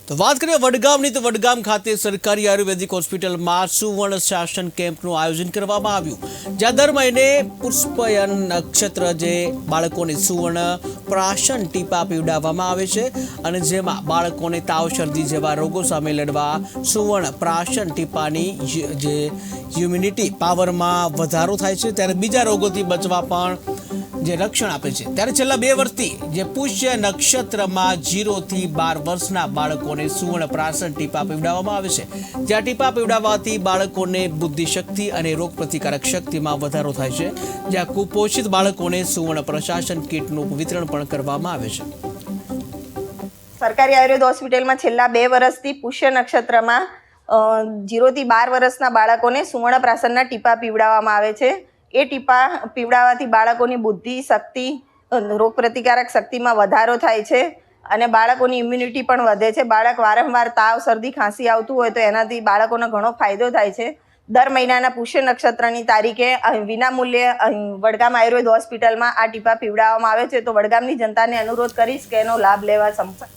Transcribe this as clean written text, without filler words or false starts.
તો વાત કરીએ વડગામની તો વડગામ ખાતે સરકારી આયુર્વેદિક હોસ્પિટલમાં સુવર્ણ શાસન કેમ્પનું આયોજન કરવામાં આવ્યું, જ્યાં દર મહિને પુષ્પયન નક્ષત્ર જે બાળકોને સુવર્ણ પ્રાશન ટીપા પીવડાવવામાં આવે છે અને જેમાં બાળકોને તાવ શરદી જેવા રોગો સામે લડવા સુવર્ણ પ્રાશન ટીપાની જે ઇમ્યુનિટી પાવરમાં વધારો થાય છે, ત્યારે બીજા રોગોથી બચવા પણ જે રક્ષણ આપે છે। ત્યારે છેલ્લા 2 વર્ષથી જે પુષ્ય નક્ષત્રમાં 0 થી 12 વર્ષના બાળકોને સુવર્ણ પ્રાશન ટીપા પીવડાવવામાં આવે છે, જ્યાં ટીપા પીવડાવવાથી બાળકોને બુદ્ધિ શક્તિ અને રોગ પ્રતિકારક શક્તિમાં વધારો થાય છે, જ્યાં કુપોષિત બાળકોને સુવર્ણ પ્રશાસન કીટનું વિતરણ પણ કરવામાં આવે છે। સરકારી આયુર્વેદ હોસ્પિટલમાં છેલ્લા 2 વર્ષથી પુષ્ય નક્ષત્રમાં 0 થી 12 વર્ષના બાળકોને સુવર્ણ પ્રાશનના ટીપા પીવડાવવામાં આવે છે। એ ટીપા પીવડાવવાથી બાળકોની બુદ્ધિ શક્તિ રોગ પ્રતિકારક શક્તિમાં વધારો થાય છે અને બાળકોની ઇમ્યુનિટી પણ વધે છે। બાળક વારંવાર તાવ શરદી ખાંસી આવતું હોય તો એનાથી બાળકોને ઘણો ફાયદો થાય છે। દર મહિનાના પુષ્ય નક્ષત્રની તારીખે વિનામૂલ્યે વડગામ આયુર્વેદ હોસ્પિટલમાં આ ટીપા પીવડાવવામાં આવે છે, તો વડગામની જનતાને અનુરોધ કરીશ કે એનો લાભ લેવા સંપર્ક